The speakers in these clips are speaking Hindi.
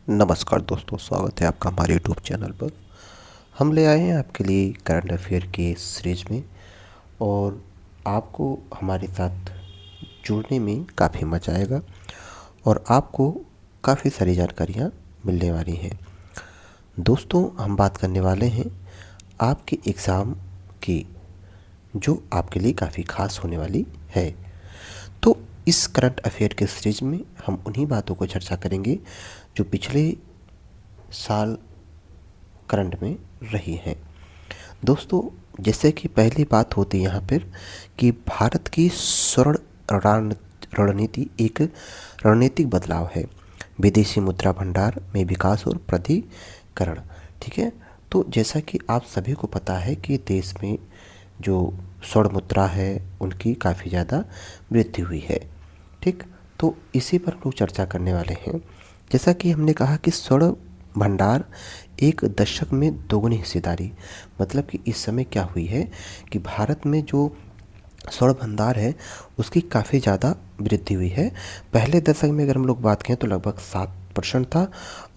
नमस्कार दोस्तों, स्वागत है आपका हमारे यूट्यूब चैनल पर। हम ले आए हैं आपके लिए करंट अफेयर के सीरीज में, और आपको हमारे साथ जुड़ने में काफ़ी मज़ा आएगा और आपको काफ़ी सारी जानकारियाँ मिलने वाली हैं। दोस्तों, हम बात करने वाले हैं आपके एग्ज़ाम की, जो आपके लिए काफ़ी ख़ास होने वाली है। तो इस करंट अफेयर के सीरीज में हम उन्हीं बातों को चर्चा करेंगे जो पिछले साल करंट में रही हैं। दोस्तों, जैसे कि पहली बात होती है यहाँ पर कि भारत की स्वर्ण रणनीति एक रणनीतिक बदलाव है, विदेशी मुद्रा भंडार में विकास और प्राधिकरण। ठीक है, तो जैसा कि आप सभी को पता है कि देश में जो स्वर्ण मुद्रा है उनकी काफ़ी ज़्यादा वृद्धि हुई है। ठीक, तो इसी पर हम लोग चर्चा करने वाले हैं। जैसा कि हमने कहा कि स्वर्ण भंडार एक दशक में दोगुनी हिस्सेदारी, मतलब कि इस समय क्या हुई है कि भारत में जो स्वर्ण भंडार है उसकी काफ़ी ज़्यादा वृद्धि हुई है। पहले दशक में अगर हम लोग बात करें तो लगभग 7% था,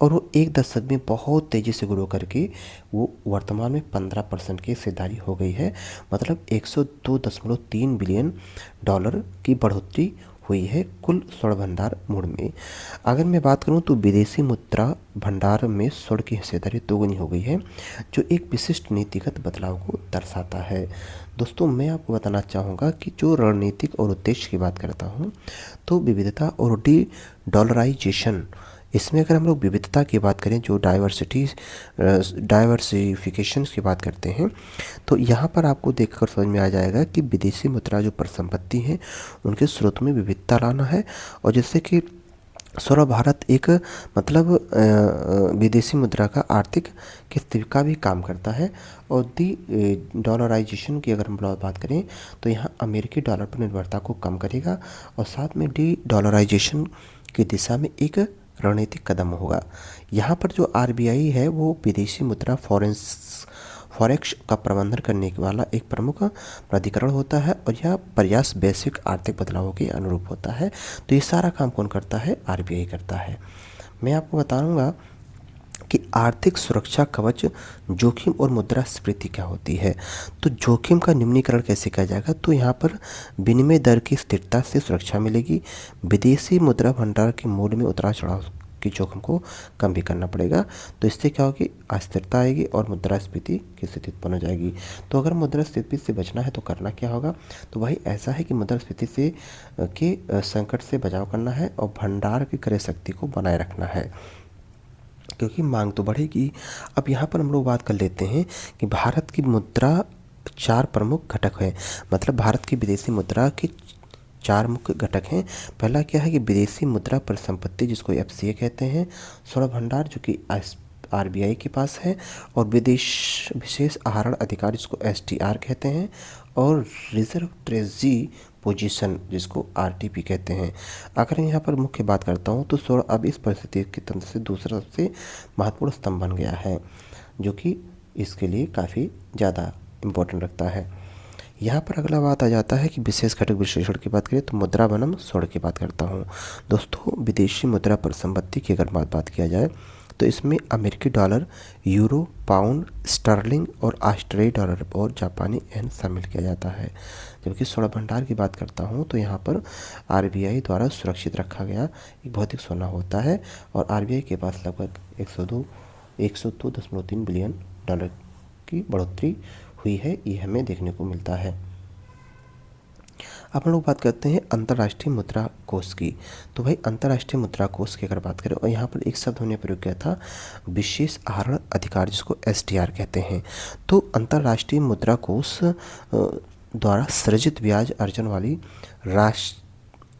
और वो एक दशक में बहुत तेज़ी से ग्रो करके वो वर्तमान में 15% की हिस्सेदारी हो गई है। मतलब 102.3 बिलियन डॉलर की बढ़ोतरी हुई है कुल स्वर्ण भंडार मूल्य में। अगर मैं बात करूं तो विदेशी मुद्रा भंडार में स्वर्ण की हिस्सेदारी दोगुनी हो गई है, जो एक विशिष्ट नीतिगत बदलाव को दर्शाता है। दोस्तों, मैं आपको बताना चाहूँगा कि जो रणनीतिक और उद्देश्य की बात करता हूँ तो विविधता और डी डॉलराइजेशन, इसमें अगर हम लोग विविधता की बात करें, जो डाइवर्सिफिकेशन की बात करते हैं, तो यहाँ पर आपको देखकर समझ में आ जाएगा कि विदेशी मुद्रा जो परिसंपत्ति हैं उनके स्रोत में विविधता लाना है। और जैसे कि स्वर्ण भारत एक मतलब विदेशी मुद्रा का आर्थिक किस्ती का भी काम करता है। और दी डॉलराइजेशन की अगर हम बात करें तो यहाँ अमेरिकी डॉलर पर निर्भरता को कम करेगा, और साथ में डी डॉलराइजेशन की दिशा में एक रणनीतिक कदम होगा। यहाँ पर जो आरबीआई है वो विदेशी मुद्रा फॉरेक्स का प्रबंधन करने वाला एक प्रमुख प्राधिकरण होता है, और यह प्रयास वैश्विक आर्थिक बदलावों के अनुरूप होता है। तो ये सारा काम कौन करता है? आरबीआई करता है। मैं आपको बताऊंगा कि आर्थिक सुरक्षा कवच जोखिम और मुद्रास्फीति क्या होती है। तो जोखिम का निम्नीकरण कैसे किया जाएगा? तो यहाँ पर विनिमय दर की स्थिरता से सुरक्षा मिलेगी, विदेशी मुद्रा भंडार के मूल्य में उतार चढ़ाव की जोखिम को कम भी करना पड़ेगा। तो इससे क्या होगी? अस्थिरता आएगी और मुद्रास्फीति की स्थिति उत्पन्न हो जाएगी। तो अगर मुद्रास्फीति से बचना है तो करना क्या होगा? तो वही ऐसा है कि मुद्रास्फीति से के संकट से बचाव करना है और भंडार की क्रय शक्ति को बनाए रखना है, क्योंकि मांग तो बढ़ेगी। अब यहाँ पर हम लोग बात कर लेते हैं कि भारत की मुद्रा चार प्रमुख घटक है, मतलब भारत की विदेशी मुद्रा के चार मुख्य घटक हैं। पहला क्या है कि विदेशी मुद्रा परिसंपत्ति, जिसको एफसीए कहते हैं, स्वर्ण भंडार जो कि आरबीआई के पास है, और विदेश विशेष आहरण अधिकार जिसको एसटीआर कहते हैं, और रिजर्व ट्रेजरी पोजीशन जिसको आरटीपी कहते हैं। अगर मैं यहाँ पर मुख्य बात करता हूँ तो स्वर्ण अब इस परिस्थिति के तंत्र से दूसरा सबसे महत्वपूर्ण स्तंभ बन गया है, जो कि इसके लिए काफ़ी ज़्यादा इम्पोर्टेंट रखता है। यहाँ पर अगला बात आ जाता है कि विशेष घटक विश्लेषण की बात करें तो मुद्रा बनम स्वर्ण की बात करता हूँ। दोस्तों, विदेशी मुद्रा परिसंपत्ति की अगर बात किया जाए तो इसमें अमेरिकी डॉलर, यूरो, पाउंड स्टर्लिंग और ऑस्ट्रेलियाई डॉलर और जापानी येन शामिल किया जाता है। जबकि स्वर्ण भंडार की बात करता हूँ तो यहाँ पर आरबीआई द्वारा सुरक्षित रखा गया एक भौतिक सोना होता है, और आरबीआई के पास लगभग 102.3 बिलियन डॉलर की बढ़ोतरी हुई है, ये हमें देखने को मिलता है। अब हम लोग बात करते हैं अंतर्राष्ट्रीय मुद्रा कोष की। तो भाई, अंतर्राष्ट्रीय मुद्रा कोष की अगर बात करें, और यहाँ पर एक शब्द हमने प्रयोग किया था, विशेष आहरण अधिकार जिसको एसटीआर कहते हैं। तो अंतर्राष्ट्रीय मुद्रा कोष द्वारा सृजित ब्याज अर्जन वाली राष्ट्र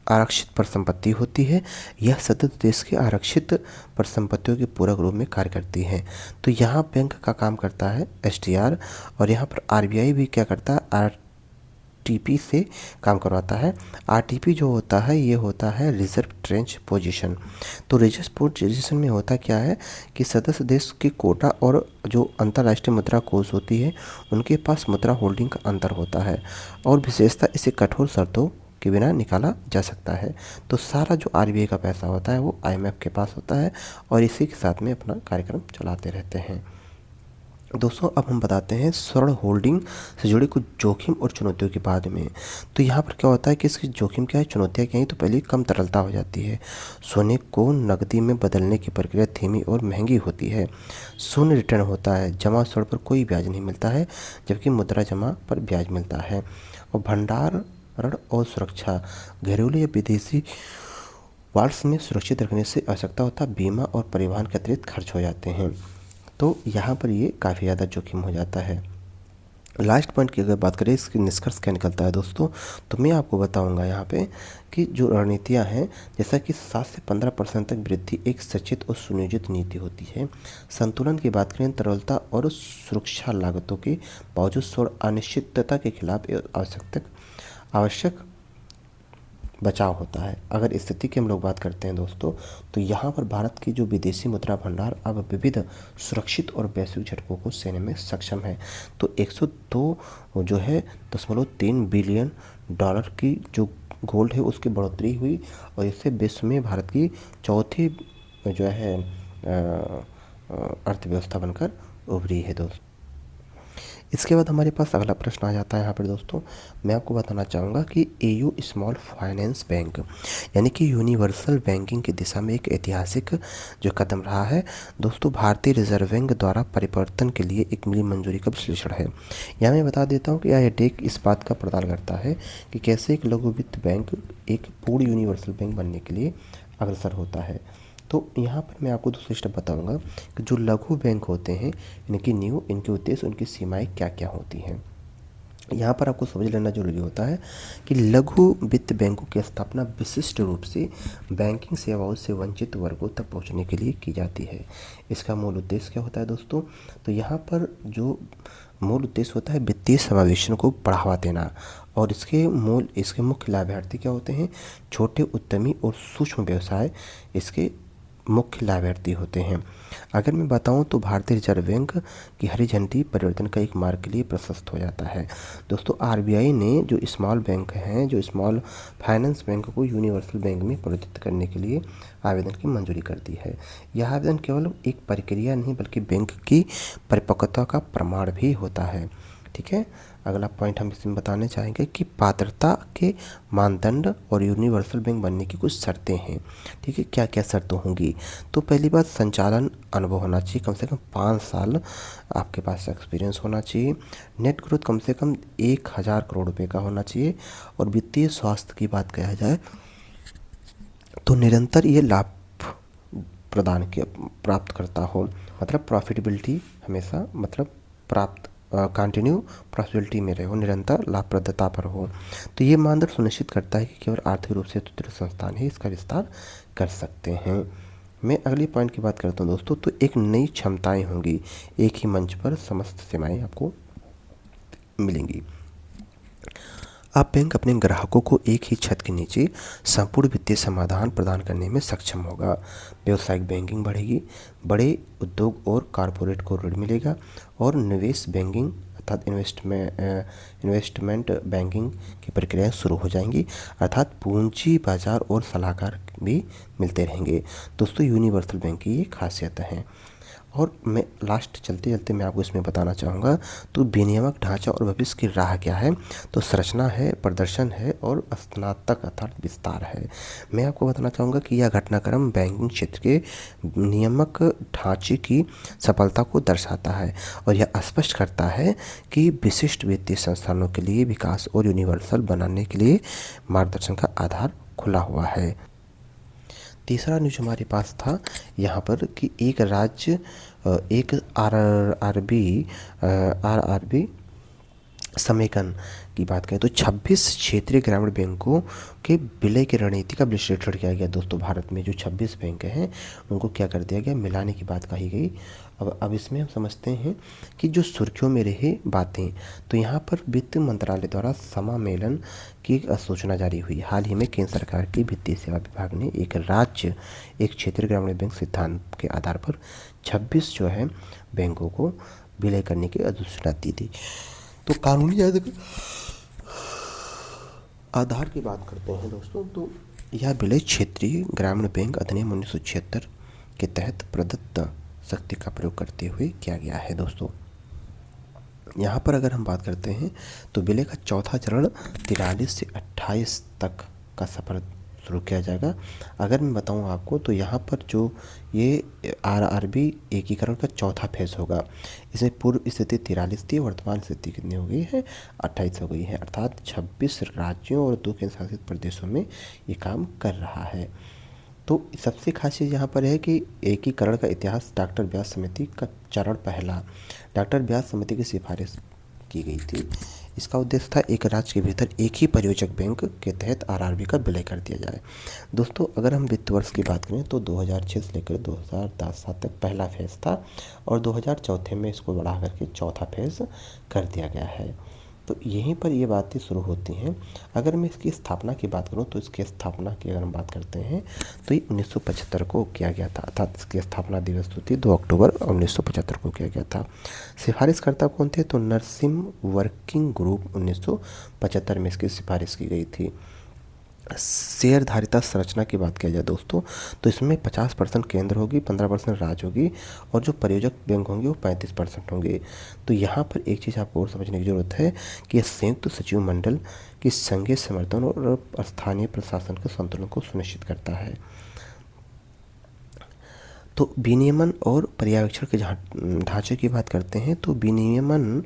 आरक्षित परिसंपत्ति होती है। यह सतत देश के आरक्षित परिसंपत्तियों के पूरक रूप में कार्य करती है। तो यहाँ बैंक का काम करता है एसटीआर, और यहाँ पर आरबीआई भी क्या करता है? आरटीपी से काम करवाता है। आरटीपी जो होता है ये होता है रिजर्व ट्रेंच पोजीशन। तो रिजर्व पोजीशन में होता क्या है कि सदस्य देश के कोटा और जो अंतर्राष्ट्रीय मुद्रा कोष होती है उनके पास मुद्रा होल्डिंग का अंतर होता है, और विशेषता इसे कठोर शर्तों के बिना निकाला जा सकता है। तो सारा जो आरबीआई का पैसा होता है वो आईएमएफ के पास होता है और इसी के साथ में अपना कार्यक्रम चलाते रहते हैं। दोस्तों अब हम बताते हैं स्वर्ण होल्डिंग से जुड़ी कुछ जोखिम और चुनौतियों के बारे में। तो यहाँ पर क्या होता है कि इसकी जोखिम क्या है, चुनौतियाँ क्या हैं। तो पहले कम तरलता हो जाती है, सोने को नकदी में बदलने की प्रक्रिया धीमी और महंगी होती है, शून्य रिटर्न होता है, जमा स्वर्ण पर कोई ब्याज नहीं मिलता है जबकि मुद्रा जमा पर ब्याज मिलता है, और भंडारण और सुरक्षा घरेलू या विदेशी वार्स में सुरक्षित रखने से आवश्यकता होता बीमा और परिवहन के अतिरिक्त खर्च हो जाते हैं। तो यहाँ पर ये काफ़ी ज़्यादा जोखिम हो जाता है। लास्ट पॉइंट की अगर बात करें इसकी निष्कर्ष क्या निकलता है दोस्तों, तो मैं आपको बताऊंगा यहाँ पे कि जो रणनीतियाँ हैं जैसा कि 7 से 15% तक वृद्धि एक सचेत और सुनियोजित नीति होती है। संतुलन की बात करें, तरलता और सुरक्षा लागतों के बावजूद स्वर्ण अनिश्चितता के खिलाफ आवश्यक बचाव होता है। अगर स्थिति की हम लोग बात करते हैं दोस्तों, तो यहाँ पर भारत की जो विदेशी मुद्रा भंडार अब विविध सुरक्षित और वैश्विक झटकों को सहने में सक्षम है। तो 102 जो है 0.3 बिलियन डॉलर की जो गोल्ड है उसकी बढ़ोतरी हुई और इससे विश्व में भारत की चौथी जो है अर्थव्यवस्था बनकर उभरी है दोस्तों। इसके बाद हमारे पास अगला प्रश्न आ जाता है यहाँ पर दोस्तों। मैं आपको बताना चाहूँगा कि एयू स्मॉल फाइनेंस बैंक यानी कि यूनिवर्सल बैंकिंग की दिशा में एक ऐतिहासिक जो कदम रहा है दोस्तों। भारतीय रिजर्व बैंक द्वारा परिवर्तन के लिए एक मिली मंजूरी का विश्लेषण है। यहाँ मैं बता देता हूँ कि यह डेक इस बात का प्रदान करता है कि कैसे एक लघु वित्त बैंक एक पूर्ण यूनिवर्सल बैंक बनने के लिए अग्रसर होता है। तो यहाँ पर मैं आपको दूसरी स्टेप बताऊंगा कि जो लघु बैंक होते हैं इनके इनके उद्देश्य, उनकी सीमाएं क्या क्या होती हैं। यहाँ पर आपको समझ लेना जरूरी होता है कि लघु वित्त बैंकों की स्थापना विशिष्ट रूप से बैंकिंग सेवाओं से वंचित वर्गों तक पहुँचने के लिए की जाती है। इसका मूल उद्देश्य क्या होता है दोस्तों, तो यहाँ पर जो मूल उद्देश्य होता है वित्तीय समावेशन को बढ़ावा देना और इसके मुख्य लाभार्थी क्या होते हैं, छोटे उद्यमी और सूक्ष्म व्यवसाय इसके मुख्य लाभार्थी होते हैं। अगर मैं बताऊं तो भारतीय रिजर्व बैंक की हरी झंडी परिवर्तन का एक मार्ग के लिए प्रशस्त हो जाता है। दोस्तों आरबीआई ने जो स्मॉल बैंक हैं, जो स्मॉल फाइनेंस बैंक को यूनिवर्सल बैंक में परिवर्तित करने के लिए आवेदन की मंजूरी कर दी है। यह आवेदन केवल एक प्रक्रिया नहीं बल्कि बैंक की परिपक्वता का प्रमाण भी होता है। ठीक है, अगला पॉइंट हम इसमें बताने चाहेंगे कि पात्रता के मानदंड और यूनिवर्सल बैंक बनने की कुछ शर्तें हैं। ठीक है, क्या क्या शर्तें होंगी, तो पहली बात संचालन अनुभव होना चाहिए, कम से कम 5 साल आपके पास एक्सपीरियंस होना चाहिए। नेट ग्रोथ कम से कम 1000 करोड़ रुपए का होना चाहिए और वित्तीय स्वास्थ्य की बात कहा जाए तो निरंतर ये लाभ प्राप्त करता हो, मतलब प्रॉफिटेबिलिटी हमेशा मतलब प्राप्त कंटिन्यू प्रॉफिटेबिलिटी में रहे हो, निरंतर लाभप्रदता पर हो। तो ये मानदंड सुनिश्चित करता है कि केवल आर्थिक रूप से सुदृढ़ संस्थान ही इसका विस्तार कर सकते हैं। मैं अगली पॉइंट की बात करता हूँ दोस्तों, तो एक नई क्षमताएं होंगी, एक ही मंच पर समस्त सेवाएं आपको मिलेंगी। अब बैंक अपने ग्राहकों को एक ही छत के नीचे संपूर्ण वित्तीय समाधान प्रदान करने में सक्षम होगा। व्यावसायिक बैंकिंग बढ़ेगी, बड़े उद्योग और कॉरपोरेट को ऋण मिलेगा और निवेश बैंकिंग अर्थात इन्वेस्टमेंट बैंकिंग की प्रक्रिया शुरू हो जाएंगी, अर्थात पूंजी बाजार और सलाहकार भी मिलते रहेंगे। दोस्तों यूनिवर्सल बैंक की ये खासियत है। और मैं लास्ट चलते चलते मैं आपको इसमें बताना चाहूँगा तो विनियामक ढांचा और भविष्य की राह क्या है, तो संरचना है, प्रदर्शन है और स्नातक अर्थात विस्तार है। मैं आपको बताना चाहूँगा कि यह घटनाक्रम बैंकिंग क्षेत्र के नियामक ढांचे की सफलता को दर्शाता है और यह स्पष्ट करता है कि विशिष्ट वित्तीय संस्थानों के लिए विकास और यूनिवर्सल बनाने के लिए मार्गदर्शन का आधार खुला हुआ है। तीसरा न्यूज हमारे पास था यहाँ पर कि एक राज्य एक आरआरबी समेकन की बात करें तो 26 क्षेत्रीय ग्रामीण बैंकों के विलय की रणनीति का विश्लेषण किया गया। दोस्तों भारत में जो 26 बैंक हैं उनको क्या कर दिया गया, मिलाने की बात कही गई। अब इसमें हम समझते हैं कि जो सुर्खियों में रहे बातें, तो यहाँ पर वित्त मंत्रालय द्वारा समामेलन की सूचना जारी हुई। हाल ही में केंद्र सरकार की वित्तीय सेवा विभाग ने एक राज्य एक क्षेत्रीय ग्रामीण बैंक सिद्धांत के आधार पर 26 जो है बैंकों को विलय करने की अधिसूचना दी थी। तो कानूनी आधार की बात करते हैं दोस्तों, तो यह विलय क्षेत्रीय ग्रामीण बैंक अधिनियम 1976 के तहत प्रदत्त शक्ति का प्रयोग करते हुए किया गया है दोस्तों। यहाँ पर अगर हम बात करते हैं तो विलय का चौथा चरण 43 से 28 तक का सफ़र शुरू किया जाएगा। अगर मैं बताऊँ आपको तो यहाँ पर जो ये आरआरबी एकीकरण का चौथा फेज होगा, इसमें पूर्व स्थिति 43 थी, वर्तमान स्थिति कितनी हो गई है, 28 हो गई है, अर्थात 26 राज्यों और 2 केंद्र शासित प्रदेशों में ये काम कर रहा है। तो सबसे खास चीज़ यहाँ पर है कि एकीकरण का इतिहास डॉक्टर व्यास समिति का चरण पहला, डॉक्टर व्यास समिति की सिफारिश की गई थी। इसका उद्देश्य था एक राज्य के भीतर एक ही परियोजक बैंक के तहत आरआरबी का विलय कर दिया जाए। दोस्तों अगर हम वित्त वर्ष की बात करें तो 2006 से लेकर 2007 तक पहला फेज़ था और 2004 में इसको बढ़ा करके चौथा फेज़ कर दिया गया है। तो यहीं पर ये बातें शुरू होती हैं। अगर मैं इसकी स्थापना की बात करूं तो इसकी स्थापना की अगर हम बात करते हैं तो ये 1975 को किया गया था, अर्थात इसकी स्थापना दिवस तो थी 2 अक्टूबर 1975 को किया गया था। सिफारिशकर्ता कौन थे, तो नरसिम वर्किंग ग्रुप 1975 में इसकी सिफारिश की गई थी। शेयरधारिता संरचना की बात किया जाए दोस्तों तो इसमें 50% केंद्र होगी, 15% राज्य होगी और जो परियोजक बैंक होंगे वो 35% होंगे। तो यहाँ पर एक चीज़ आपको और समझने की ज़रूरत है कि यह संयुक्त सचिव मंडल की संघीय समर्थन और स्थानीय प्रशासन के संतुलन को सुनिश्चित करता है। तो विनियमन और पर्यवेक्षण के ढांचे की बात करते हैं तो विनियमन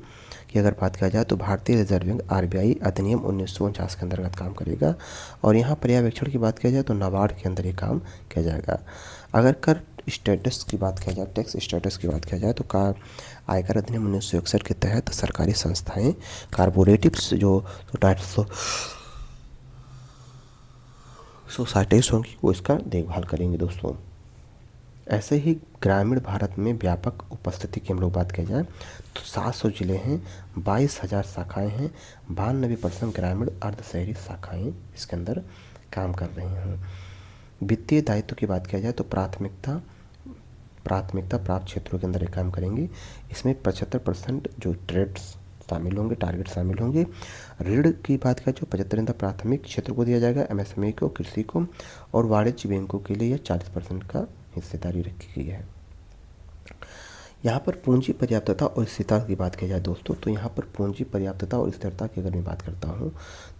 की अगर बात किया जाए तो भारतीय रिजर्व बैंक आरबीआई अधिनियम 1949 के अंतर्गत काम करेगा और यहाँ पर्यवेक्षण की बात किया जाए तो नाबार्ड के अंदर ये काम किया जाएगा। अगर कर स्टेटस की बात किया जाए, टैक्स स्टेटस की बात किया जाए तो आयकर अधिनियम 1961 के तहत सरकारी संस्थाएं कॉरपोरेटिव्स जो टाइप्स सोसाइटीज होंगी वो इसका देखभाल करेंगे दोस्तों। ऐसे ही ग्रामीण भारत में व्यापक उपस्थिति की हम लोग बात किया जाए तो 700 जिले हैं, 22,000 शाखाएँ हैं, 92% ग्रामीण अर्ध शहरी शाखाएँ इसके अंदर काम कर रही हैं। वित्तीय दायित्व की बात किया जाए तो प्राथमिकता प्राप्त क्षेत्रों के अंदर ये काम करेंगे। इसमें 75% जो ट्रेड्स शामिल होंगे, टारगेट शामिल होंगे। ऋण की बात किया जो 75% प्राथमिक क्षेत्र को दिया जाएगा, एमएसएमई को, कृषि को, और वाणिज्य बैंकों के लिए यह 40% का हिस्सेदारी रखी गई है। यहाँ पर पूंजी पर्याप्तता और स्थिरता की बात की जाए दोस्तों तो यहाँ पर पूंजी पर्याप्तता और स्थिरता की अगर मैं बात करता हूँ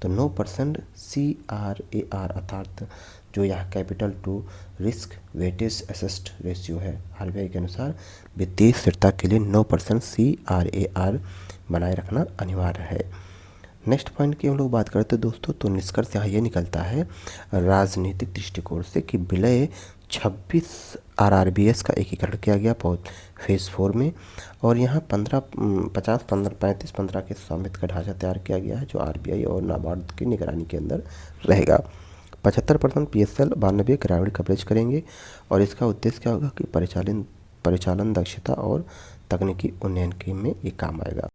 तो 9% CRAR अर्थात जो यहाँ capital to risk weightage asset ratio है आरबीआई के अनुसार वित्तीय स्थिरता के लिए 9% CRAR बनाए रखना अनिवार्य है। नेक्स्ट पॉइंट की हम लोग बात करते हैं दोस्तों तो निष्कर्ष यहाँ ये निकलता है राजनीतिक दृष्टिकोण से कि विलय 26 आरआरबीएस का एकीकरण किया गया फेज़ 4 में और यहाँ 15 के स्वामित्व का ढांचा तैयार किया गया है जो आरबीआई और नाबार्ड की निगरानी के अंदर रहेगा। 75% PSL 92 ग्रामीण कवरेज करेंगे और इसका उद्देश्य क्या होगा कि परिचालन दक्षता और तकनीकी उन्नयन के में ये काम आएगा।